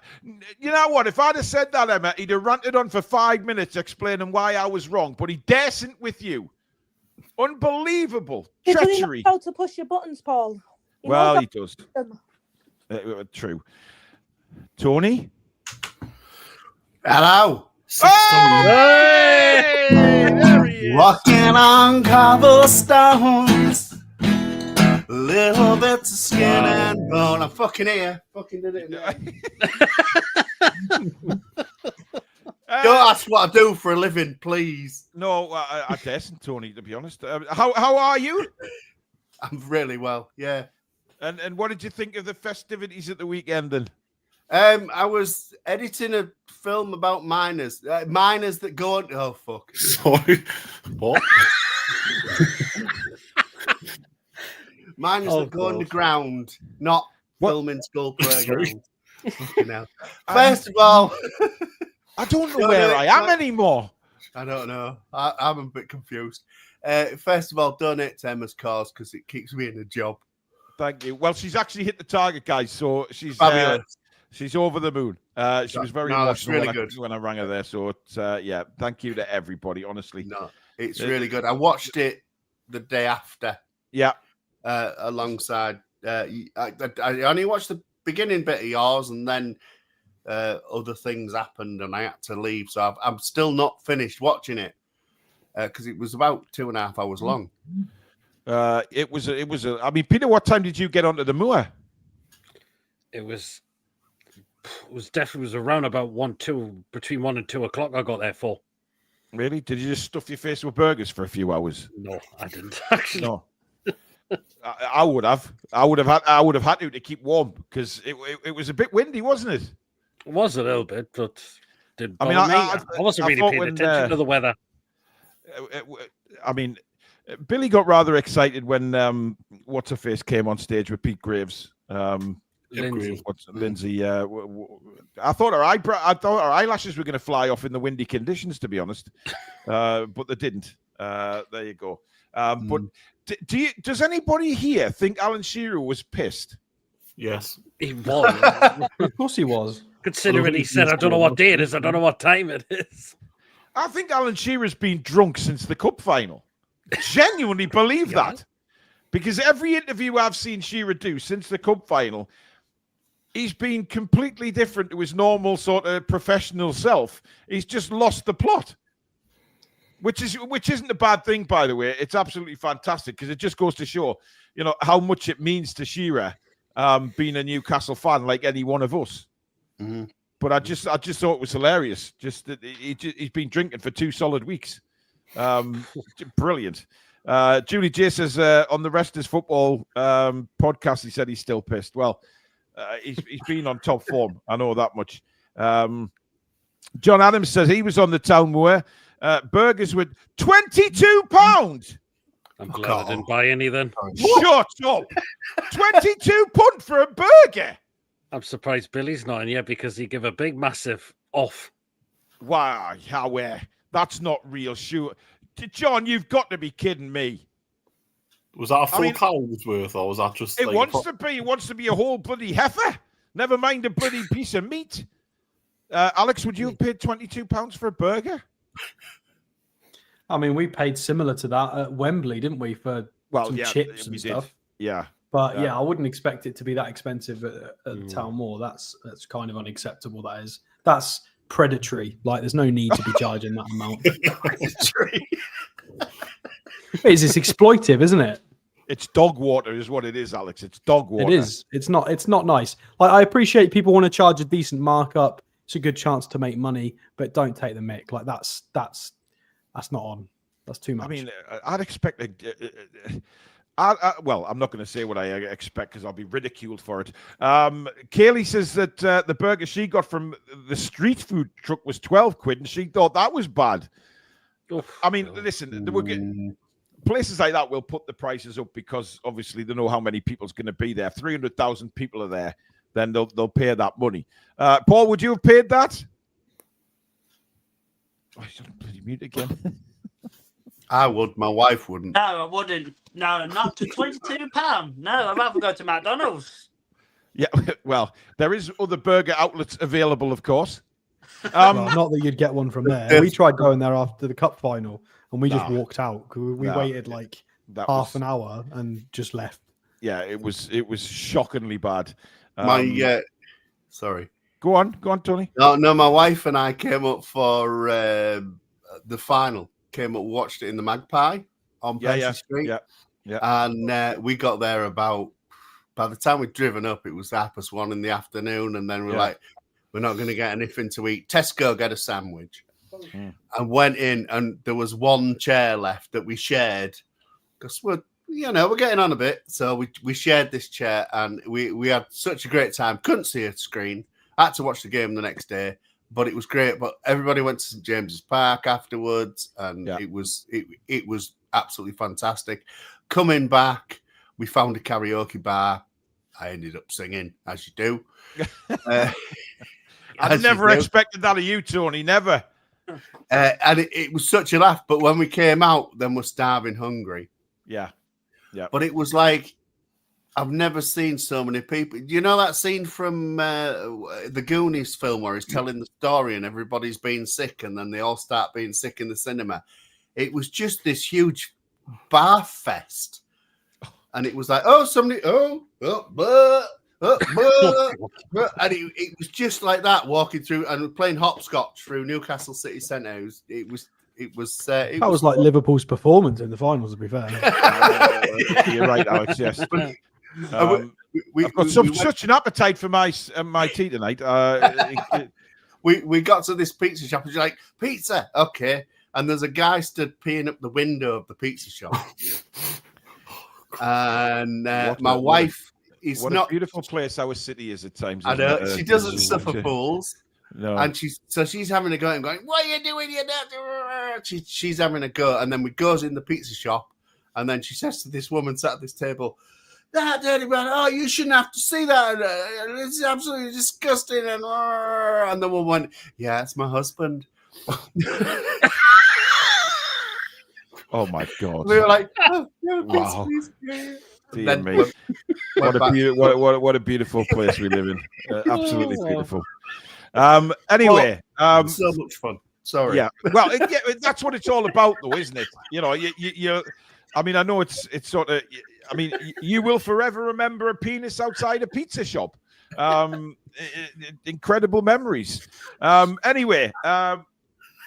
you know what? If I'd have said that, Emma, he'd have ranted on for 5 minutes explaining why I was wrong, but he daresn't with you. Unbelievable. Treachery. He knows how to push your buttons, Paul. He does. True. Tony? Hello. Hey! There he is. Walking on cobblestones. Little bits of skin and bone. I'm fucking here. Fucking did it. Don't ask what I do for a living, please. No, I daresn't, Tony, to be honest. How are you? I'm really well, yeah. And what did you think of the festivities at the weekend then? I was editing a film about miners. Miners that go on... Oh, fuck. Sorry. What? Miners that go underground, not filming school playground. First of all... I don't know where I am anymore. I don't know. I'm a bit confused. First of all, donate to Emma's cause because it keeps me in a job. Thank you. Well, she's actually hit the target, guys. So she's she's over the moon. She was very emotional really when I rang her there. So it's, yeah, thank you to everybody. Honestly, no, it's really good. I watched it the day after. Yeah, alongside. I only watched the beginning bit of yours, and then other things happened, and I had to leave. So I'm still not finished watching it because it was about 2.5 hours long. It was. I mean, Peter, what time did you get onto the moor? It was definitely around about between 1 and 2 o'clock. I got there for. Really? Did you just stuff your face with burgers for a few hours? No, I didn't actually. No. I would have. I would have had to keep warm because it was a bit windy, wasn't it? It was a little bit, but didn't I mean, bother me. I wasn't really paying when, attention to the weather. I mean, Billy got rather excited when what's her face came on stage with Pete Graves. Lindsay. I thought her eyelashes were going to fly off in the windy conditions, to be honest, but they didn't. There you go. But does anybody here think Alan Shearer was pissed? Yes, he was. Of course, he was. Considering he said, "I don't know what day it is. I don't know what time it is." I think Alan Shearer's been drunk since the cup final. Genuinely believe that, because every interview I've seen Shearer do since the cup final, he's been completely different to his normal sort of professional self. He's just lost the plot, which isn't a bad thing, by the way. It's absolutely fantastic because it just goes to show, how much it means to Shearer being a Newcastle fan, like any one of us. Mm-hmm. But I just thought it was hilarious. Just that he's been drinking for 2 solid weeks. Brilliant. Julie J says on the Rest is Football podcast, he said he's still pissed. Well, he's been on top form. I know that much. John Adams says he was on the Town Moor. Burgers with £22. I'm glad I didn't buy any then. Shut up. £22 for a burger. I'm surprised Billy's not in yet because he gave a big, massive off. Wow, that's not real. Sure. John, you've got to be kidding me. Was that a full pound's worth, or was that just? It wants to be. It wants to be a whole bloody heifer. Never mind a bloody piece of meat. Alex, would you have paid £22 for a burger? I mean, we paid similar to that at Wembley, didn't we? For some chips and stuff. Yeah. But I wouldn't expect it to be that expensive at Town Moor. That's kind of unacceptable. That's predatory. Like, there's no need to be charging that amount. Predatory. It's exploitive, isn't it? It's dog water, is what it is, Alex. It's dog water. It is. It's not nice. Like, I appreciate people want to charge a decent markup. It's a good chance to make money, but don't take the mick. Like, that's not on. That's too much. I mean, I'd expect well, I'm not going to say what I expect because I'll be ridiculed for it. Kaylee says that the burger she got from the street food truck was 12 quid and she thought that was bad. I mean, listen, places like that will put the prices up because obviously they know how many people's going to be there. 300,000 people are there, then they'll pay that money. Paul, would you have paid that? Oh, he's on bloody mute again. I would. My wife wouldn't. No, I wouldn't. No, not to £22. No, I'd rather go to McDonald's. Yeah, well, there is other burger outlets available, of course. Well, not that you'd get one from there. We tried going there after the cup final, and we just walked out. We waited like half an hour and just left. Yeah, it was shockingly bad. Sorry. Go on, Tony. No, my wife and I came up for the final. Came up, watched it in the Magpie on Percy Street. Yeah. And we got there by the time we'd driven up, it was 1:30 in the afternoon. And then we're like, we're not going to get anything to eat. Tesco, get a sandwich. And went in, and there was one chair left that we shared because we're getting on a bit. So we shared this chair, and we had such a great time. Couldn't see a screen. I had to watch the game the next day. But it was great. But everybody went to St James's Park afterwards, and it was absolutely fantastic. Coming back, we found a karaoke bar. I ended up singing, as you do. I never expected that of you, Tony. Never. And it was such a laugh. But when we came out, then we're starving hungry. Yeah. But it was like, I've never seen so many people. You know that scene from the Goonies film where he's telling the story and everybody's being sick and then they all start being sick in the cinema? It was just this huge bar fest. And it was like, and it was just like that, walking through and playing hopscotch through Newcastle City Centre. It was like Liverpool's performance in the finals, to be fair. You're right, Alex, yes. I've got such an appetite for my tea tonight. We got to this pizza shop and she's like, pizza, okay. and there's a guy stood peeing up the window of the pizza shop. And my wife is what not a beautiful place our city is at times. I know isn't it? she doesn't suffer fools. No. And she's having a go and going, "What are you doing? She's having a go, and then we goes in the pizza shop, and then she says to this woman sat at this table, "That dirty man! Oh, you shouldn't have to see that. It's absolutely disgusting." And the woman went, "Yeah, it's my husband." Oh my God! We were like, "Oh, no, wow." please. Dear me. What a beautiful place we live in. Absolutely beautiful. Anyway, so much fun. Sorry. Yeah. Well, that's what it's all about, though, isn't it? You know, you. I mean, I know it's sort of. I mean, you will forever remember a penis outside a pizza shop. Incredible memories. Anyway,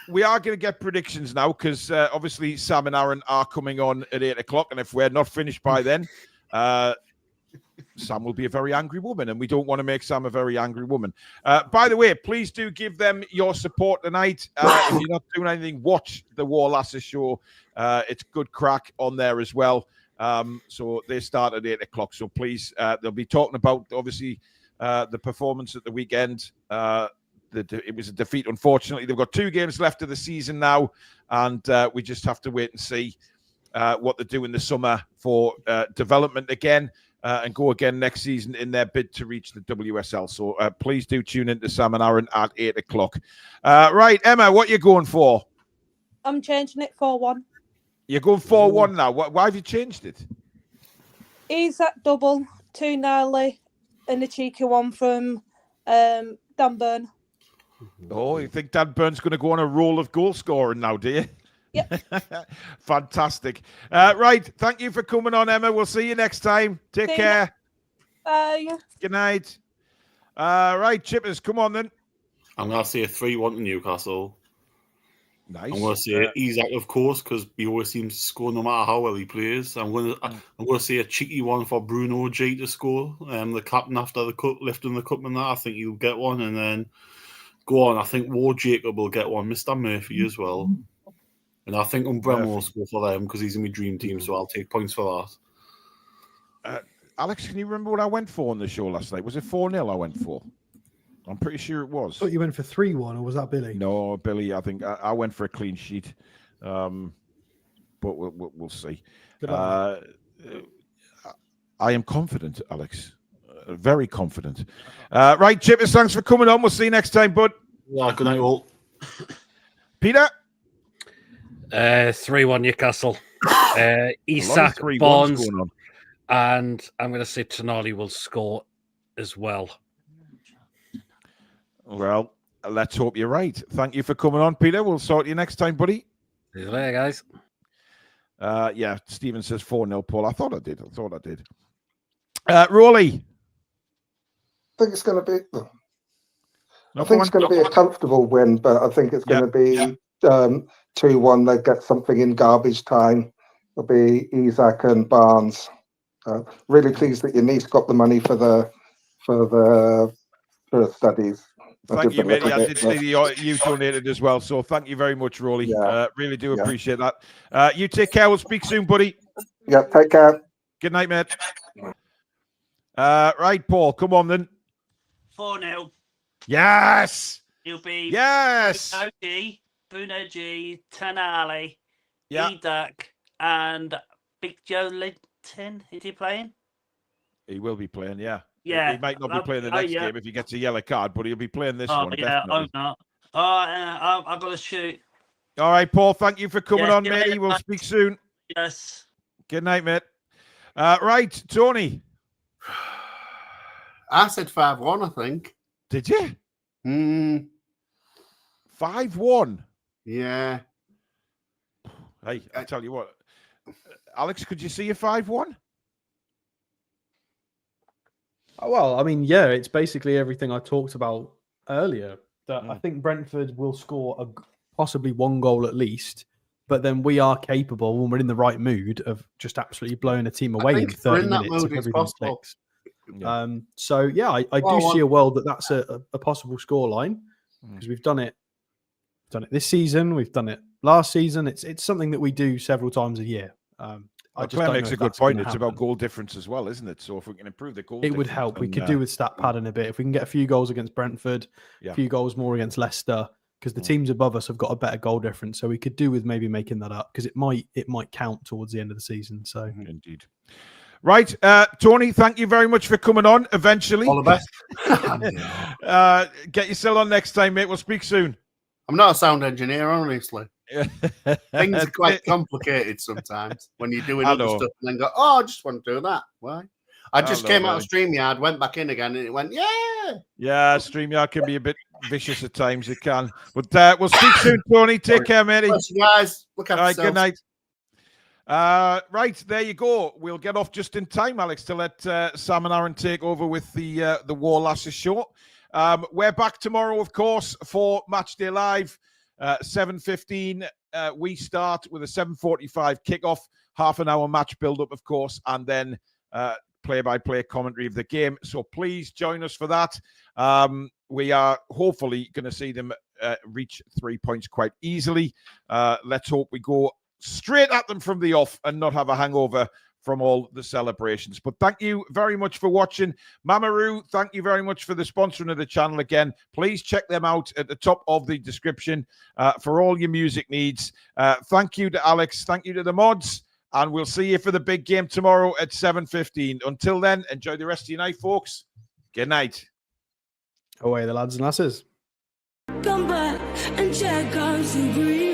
we are going to get predictions now because obviously Sam and Aaron are coming on at 8 o'clock, and if we're not finished by then, Sam will be a very angry woman, and we don't want to make Sam a very angry woman. By the way, please do give them your support tonight. If you're not doing anything, watch the War Lasses show. It's good crack on there as well. So they start at 8 o'clock. So please, they'll be talking about, obviously, the performance at the weekend. It was a defeat, unfortunately. They've got 2 games left of the season now, and we just have to wait and see what they do in the summer for development again. And go again next season in their bid to reach the WSL. So please do tune in to Sam and Aaron at 8 o'clock. Right, Emma, what you going for? I'm changing it 4-1. You're going 4-1 now. Why have you changed it? Is that double, 2 gnarly, and a cheeky one from Dan Burn. Oh, you think Dan Burn's going to go on a roll of goal scoring now, do you? Yep. Fantastic. Right. Thank you for coming on, Emma. We'll see you next time. Take care. Bye. Good night. Right, Chippers, come on then. I'm going to say a 3-1 to Newcastle. Nice. I'm going to say Isaac, of course, because he always seems to score no matter how well he plays. I'm going to say a cheeky one for Bruno G to score. The captain after the cup, lifting the cup and that. I think he'll get one. And then go on. I think Ward Jacob will get one. Mr. Murphy as well. And I think Umbrella will score for them because he's in my dream team, so I'll take points for that. Alex, can you remember what I went for on the show last night? Was it 4-0 I went for? I'm pretty sure it was. I thought you went for 3-1, or was that Billy? No, Billy, I think I went for a clean sheet. But we'll see. I am confident, Alex. Very confident. Right, Chippers, thanks for coming on. We'll see you next time, bud. Yeah, good night, all. Peter? 3-1 Newcastle. Isak, Barnes, and I'm going to say Tonali will score as well. Well, let's hope you're right. Thank you for coming on, Peter. We'll sort you next time, buddy. See you later, guys. Yeah, Stephen says 4-0, Paul. I thought I did. Rolly? I think it's going to be... I think it's going to be a comfortable win, but I think it's going to be 2-1. They get something in garbage time. It'll be Isaac and Barnes. Really pleased that your niece got the money for the studies. Thank you, Mitty. I did see you donated as well, so thank you very much, Rolly. Really do appreciate that. You take care. We'll speak soon, buddy. Yeah, take care. Good night, mate. Right, Paul, come on then. 4-0. Yes. It'll be Bruno G, Tonali, Isak, and Big Joe Linton. Is he playing? He will be playing, yeah. Yeah. He might not be playing the next game if he gets a yellow card, but he'll be playing this one. Yeah, definitely. I'm not. I've got to shoot. All right, Paul, thank you for coming on, mate. We'll speak soon. Yes. Good night, mate. Right, Tony. I said 5-1, I think. Did you? 5-1. Yeah. Hey, I tell you what. Alex, could you see a 5-1? Well, I mean, yeah, it's basically everything I talked about earlier. That I think Brentford will score possibly 1 goal at least, but then we are capable, when we're in the right mood, of just absolutely blowing a team away in 30 minutes if everything sticks. So, yeah, I do see a world that's a possible scoreline because we've done it this season. We've done it last season. It's something that we do several times a year. Claire makes a good point. It's about goal difference as well, isn't it? So if we can improve the goal difference, it would help. We could do with stat padding a bit. If we can get a few goals against Brentford, a few goals more against Leicester, because the teams above us have got a better goal difference. So we could do with maybe making that up, because it might count towards the end of the season. So indeed. Right, Tony, thank you very much for coming on eventually. All the best. Get yourself on next time, mate. We'll speak soon. I'm not a sound engineer, honestly. Things are quite complicated sometimes when you're doing other stuff and then go, I just want to do that. Why? I just came out of StreamYard, went back in again, and it went, Yeah, StreamYard can be a bit vicious at times. It can. But we'll speak soon, Tony. Take care, matey. Bless you guys. Look after yourselves. Good night. Right, there you go. We'll get off just in time, Alex, to let Sam and Aaron take over with the War Lasses show. We're back tomorrow, of course, for Matchday Live, 7:15. We start with a 7:45 kickoff, half an hour match build-up, of course, and then play-by-play commentary of the game. So please join us for that. We are hopefully going to see them reach 3 points quite easily. Let's hope we go straight at them from the off and not have a hangover from all the celebrations. But thank you very much for watching. Mamaroo, thank you very much for the sponsoring of the channel again. Please check them out at the top of the description for all your music needs. Thank you to Alex. Thank you to the mods. And we'll see you for the big game tomorrow at 7:15. Until then, enjoy the rest of your night, folks. Good night. Away the lads and lasses. Come back and check out some green.